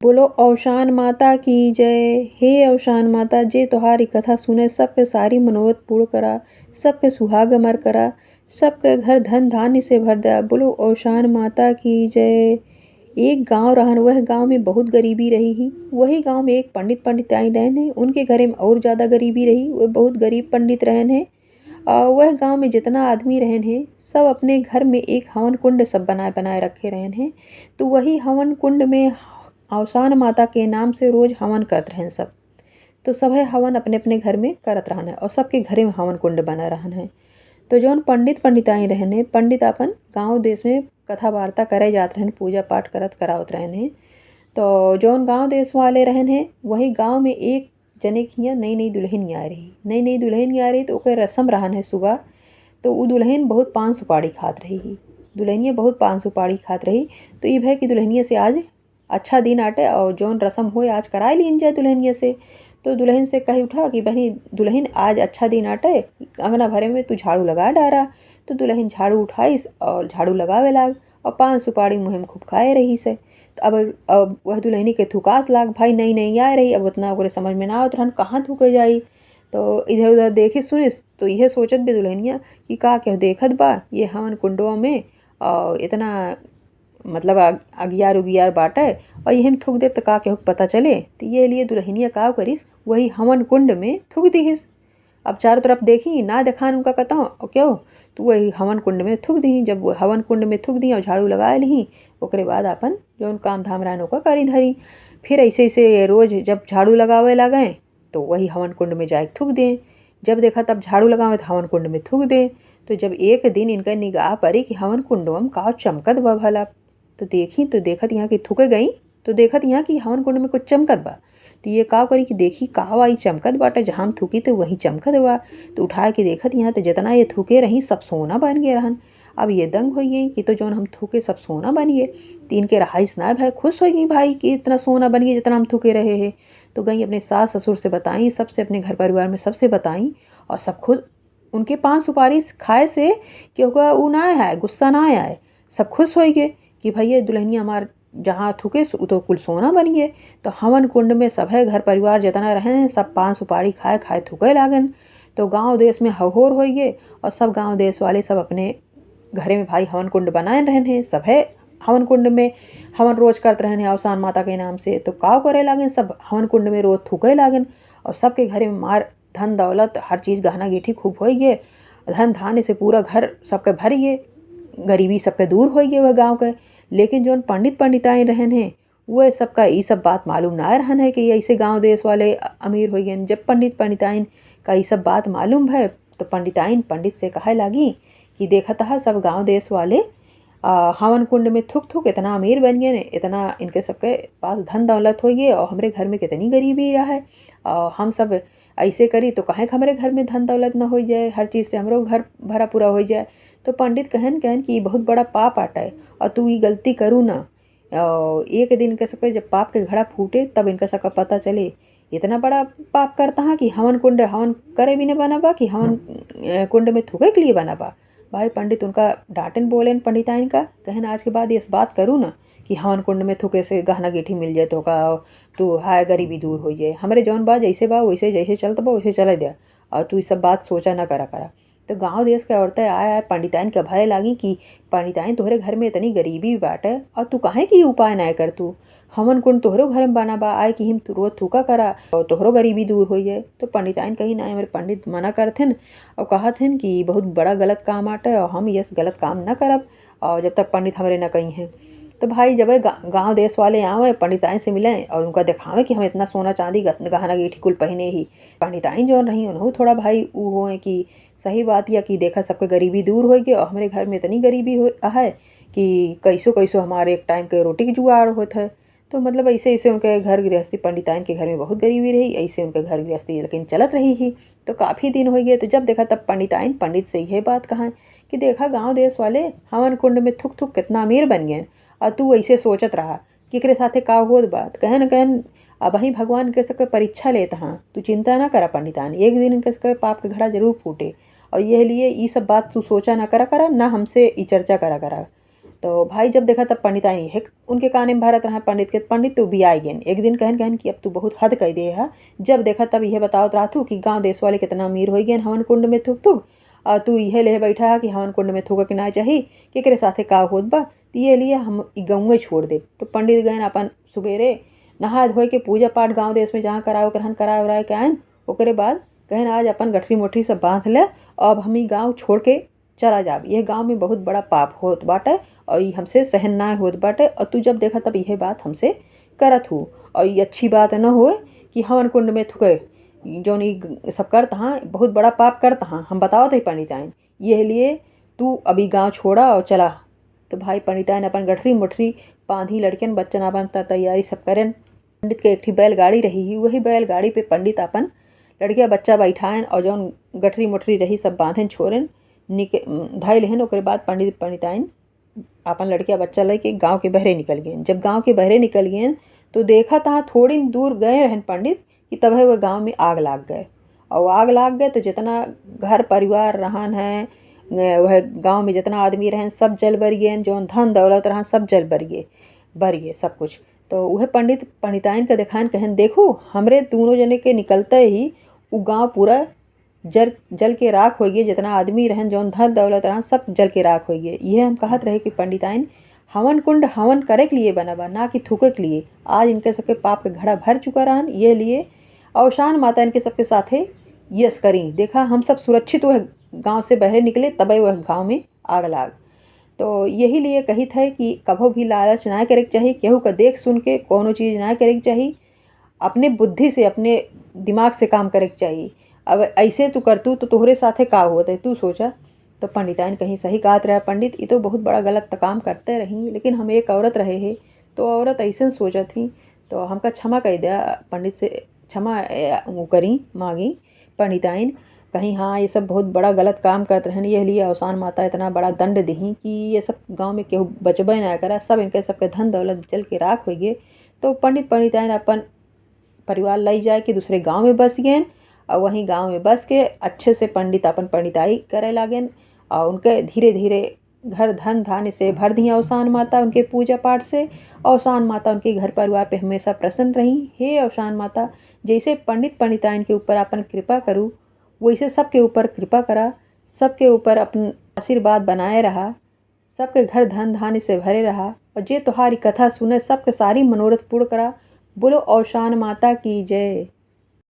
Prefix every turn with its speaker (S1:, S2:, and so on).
S1: बोलो अवसान माता की जय। हे अवसान माता, जे तोहारी कथा सुने सबके सारी मनोरथ पूर्ण करा, सबके सुहाग अमर करा, सबके घर धन धान्य से भर दिया। बोलो अवसान माता की जय। एक गांव रहन, वह गांव में बहुत गरीबी रही ही। वही गांव में एक पंडिताई रहन है, उनके घरे में और ज़्यादा गरीबी रही। वह बहुत गरीब पंडित रहन है। वह गांव में जितना आदमी रहन है सब अपने घर में एक हवन कुंड सब बनाए बनाए रखे रहन है। तो वही हवन कुंड में अवसान माता के नाम से रोज हवन करत रहन सब। तो सब है हवन अपने अपने घर में करत रहन है और सबके घरे में हवन कुंड बना रहन है। तो जौन पंडित पंडिताई रहन है, पंडित अपन गांव देश में कथा वार्ता करे जात रहन, पूजा पाठ करत करावत रहन है। तो जौन गांव देश वाले रहन है, वही गांव में एक जने की यहाँ नई नई दुल्हन आ रही। नई नई दुल्हन आ रही तो ओकर रस्म रहन है सुबह। तो वो दुल्हन बहुत पान सुपारी खात रही ही। दुल्हनिया बहुत पान सुपारी खात रही। तो ये है कि दुल्हनिया से आज अच्छा दिन आटे और जौन रस्म होए आज कराए लीन जाए दुल्हनिया से। तो दुल्हन से कही उठा कि बहनी दुल्हन आज अच्छा दिन आटे, अंगना भरे में तू झाड़ू लगा डारा। तो दुल्हन झाड़ू उठाईस और झाड़ू लगावे लाग और पान सुपारी मुँह में खूब खाए रही से। तो अब वह दुल्हनी के थुकास लाग, भाई नहीं नहीं आए रही। अब उतना ओकरे समझ में ना आवत रहन कहाँ थूके जाई। तो इधर उधर देखी सुनिस तो यह सोचत भी दुल्हनिया कि का केहू देखत बा ये हवन कुंडवा में और इतना मतलब अगियार उगियार बाटे और यही में थूक देव तो का केहू के पता चले। तो ये लिए दुल्हनिया का करिस वही हवन कुंड में थूक दीहिस। अब चारों तरफ देखी ना देखान उनका कहता क्यों, तो वही हवन कुंड में थूक दी। जब वो हवन कुंड में थूक दी और झाड़ू लगा ली, ओकरे बाद अपन जौन काम धाम रहन ओका करी धरी। फिर ऐसे ऐसे रोज जब झाड़ू लगावे लगे तो वही हवन कुंड में जाके थूक दें। जब देखा तब झाड़ू लगावे तो हवन कुंड में थूक दें। तो जब एक दिन इनका निगाह पड़ी कि हवन कुंडवा में का चमकत बा भला, तो देखी तो देखत यहाँ की थूके गई। तो देखत यहाँ की हवन कुंड में कुछ चमकत बा। तो ये का करी कि देखी का ई चमकत बाटे, जहाँ हम थूकी तो वही चमकत बा। तो उठा के देखत यहाँ तो जितना ये थूके रही सब सोना बन गए रहन। अब ये दंग हो गई कि तो जौन हम थूके सब सोना बन गए। तो इनके रहाइश ना भाई खुश हो गई भाई कि इतना सोना बन गया जितना हम थूके रहे हैं। तो गई अपने सास ससुर से बताई, सबसे अपने घर परिवार में सबसे बताई और सब खुद उनके पान सुपारी खाए से क्योंकि वो ना आए गुस्सा ना आए। सब खुश हो गए कि भैया दुल्हनिया हमार जहाँ थूके तो कुल सोना बन गए। तो हवन कुंड में सब है घर परिवार जितना रहे सब पान सुपारी खाए खाए थूके लागन। तो गांव देश में हहोर हो गए और सब गांव देश वाले सब अपने घरे में भाई हवन कुंड बनाए रहन है। सब है हवन कुंड में हवन रोज करते रहन है अवसान माता के नाम से। तो काव करे लागन सब हवन कुंड में रोज थूके लागन और सबके घरे में मार धन दौलत हर चीज़ गहना गेठी खूब हो गए। धन धान्य से पूरा घर सबके भर गए, गरीबी सबके दूर हो गए वह गाँव के। लेकिन जौन पंडित पंडिताई रहन है वह सबका ये सब बात मालूम ना रहन है कि ऐसे गांव देश वाले अमीर हो गए। जब पंडित पंडिताइन का ये सब बात मालूम है तो पंडिताइन पंडित से कहे लागी कि देखता है सब गांव देश वाले हवन कुंड में थुक थुक इतना अमीर बन गए ने, इतना इनके सबके पास धन दौलत हो गए और हमारे घर में कितनी गरीबी रहा है। हम सब ऐसे करी तो कहें हमारे घर में धन दौलत ना हो जाए, हर चीज़ से हमरो घर भरा पूरा हो जाए। तो पंडित कहन कहन कि ये बहुत बड़ा पाप आटा है और तू ये गलती करू ना। एक दिन इनके सबके जब पाप के घड़ा फूटे तब इनका सबका पता चले इतना बड़ा पाप करता है कि हवन कुंड हवन करे भी नहीं बना बा कि हवन कुंड में थूके के लिए बना बा। भाई पंडित उनका डांटन बोले पंडिताइन का कहन आज के बाद इस बात करूँ ना कि हवन कुंड में थूके से गहना गेठी मिल जाए तो का तू हाय गरीबी दूर हो जाए। हमारे जौन बा जैसे बा वैसे जैसे चलता बा वैसे चले दिया और तू ये सब बात सोचा ना करा करा। तो गांव देश के औरतें आए आए पंडिताइन के भय लागी कि पंडिताइन तोहरे घर में इतनी गरीबी बाटे और तू काहे की उपाय ना कर, तू हवन कुंड तोहरो घर में बना बा आए कि हम रोज थूका करा और तोहरो गरीबी दूर हो जाए। तो पंडिताइन कहीं ना हमारे पंडित मना करथिन और कहथिन कि बहुत बड़ा गलत काम आटे और हम ये गलत काम ना करब और जब तक पंडित हमारे ना कहीं हैं। तो भाई जब गांव देश वाले आवे पंडिताइन से मिलें और उनका दिखावे कि हम इतना सोना चांदी गहना गेठी कुल पहने ही। पंडिताइन जौन रही उन्होंने थोड़ा भाई वो हो कि सही बात या कि देखा सबके गरीबी दूर हो गई और हमारे घर में इतनी गरीबी हो है कि कैसो कैसो हमारे एक टाइम के रोटी की जुगाड़ होता है। तो मतलब ऐसे ऐसे उनके घर गृहस्थी पंडिताइन के घर में बहुत गरीबी रही, ऐसे उनके घर गृहस्थी लेकिन चलत रही ही। तो काफ़ी दिन हो गए। तो जब देखा तब पंडिताइन पंडित से यह बात कहा कि देखा गांव देश वाले हवन कुंड में थुक थुक कितना अमीर बन गए और तू ऐसे सोचत रहा कि एकरे साथे का होत बात कहन कहन अब ही भगवान के सबके परीक्षा लेता हाँ, तू चिंता ना करा पंडितान, एक दिन इनके सबके पाप के घड़ा जरूर फूटे और यह लिए ये सब बात तू सोचा ना करा करा ना हमसे ये चर्चा करा करा। तो भाई जब देखा तब पंडिताइन है उनके काने में भरत रहा पंडित के। पंडित तो भी आई गेन एक दिन कहन कहन कि अब तू बहुत हद कह दे है। जब देखा तब यह बतावत रहा तू कि गांव देश वाले कितना अमीर हो गए हवन कुंड में थूक थूक, और तू यह ले बैठा है कि हवन कुंड में थूक के ना चाहिए केकरे साथे का होत बा, तो ये लिए हम गाँवे छोड़ दे। तो पंडित गए अपन सुबेरे नहा धोए के पूजा पाठ गाँव देश में जहाँ कराओ करहन करा उराए के आयन। ओकरे बाद कहन आज अपन गठरी मोटरी सब बांध ले, अब हम ही गाँव छोड़ के चला जाब। यह गाँव में बहुत बड़ा पाप होत बाटे और ये हमसे सहन ना होत बाटे, और तू जब देखा तब यह बात हमसे करत हो। और ये अच्छी बात न होए कि हवन कुंड में थुके जौन ई सब करत हाँ बहुत बड़ा पाप करत हाँ, हम बतावत है पंडिताइन। यह लिए तू अभी गाँव छोड़ा और चला। तो भाई पंडिताइन अपन गठरी मुठरी बांधी लड़कन बच्चन अपन तैयारी सब करें। पंडित के एक बैलगाड़ी रही, वही बैलगाड़ी पे पंडित अपन लड़किया बच्चा बैठाएन और जौन गठरी मुठरी रही सब बांधेन छोड़ेन धाई लेहन। ओकरे बाद पंडित पंडिताइन अपन लड़किया बच्चा लेके गांव के बहरे निकल गए। जब गांव के बहरे निकल गए तो देखा तहाँ थोड़ी दूर गए रहन पंडित कि तभी वह गांव में आग लाग गए। और आग लाग गए तो जितना घर परिवार रहन है वह गांव में जितना आदमी रहन सब जल बर गए, जौन धन दौलत रहन सब जल बर गए सब कुछ। तो वह पंडित पंडिताइन का दिखान कहन देखो हमरे दोनों जने के निकलते ही वो गाँव पूरा जल के राख हो गए, जितना आदमी रहन जौन धन दौलत रहन सब जल के राख हो गए। यह हम कहत रहे कि पंडिताइन हवन कुंड हवन करे के लिए बना बा ना कि थूके के लिए। आज इनके सबके पाप के घड़ा भर चुका रहन, ये लिए अवसान माता इनके सबके साथे यस करी। देखा हम सब सुरक्षित वह गांव से बहरे निकले तब वह गांव में आग लाग। तो यही लिए कही थे कि कभो भी लालच ना करे के चाहिए, केहू का देख सुन के कोनो चीज़ ना करे के चाहिए, अपने बुद्धि से अपने दिमाग से काम करे के चाहिए। अब ऐसे तू करतू तो तोहरे साथे का होता है तू सोचा। तो पंडिताइन कहीं सही कहत रहा पंडित, ये तो बहुत बड़ा गलत काम करते रही, लेकिन हम एक औरत रहे हैं तो औरत ऐसे सोचा थी। तो हमका क्षमा कह दिया पंडित से, क्षमा वो करी मांगी पंडिताइन कहीं हाँ ये सब बहुत बड़ा गलत काम करते रहन। यह लिए अवसान माता इतना बड़ा दंड दी कि ये सब गांव में केहू बचबे ना करा, सब इनके सबके धन दौलत जल के राख हो गए। तो पंडित पंडिताइन अपन परिवार लाई जाए कि दूसरे गांव में बस गए और वहीं गांव में बस के अच्छे से पंडित अपन पंडिताई करे लागेन। और उनके धीरे धीरे घर धन धान्य से भर दी अवसान माता उनके पूजा पाठ से। अवसान माता उनके घर परिवार पे हमेशा प्रसन्न रही। हे अवसान माता जैसे पंडित पंडिताइन के ऊपर अपन कृपा करूँ वैसे सबके ऊपर कृपा करा, सबके ऊपर अपन आशीर्वाद बनाए रहा, सबके घर धन धान्य से भरे रहा, और जे तुम्हारी कथा सुने सबके सारी मनोरथ पूर्ण करा। बोलो अवसान माता की जय।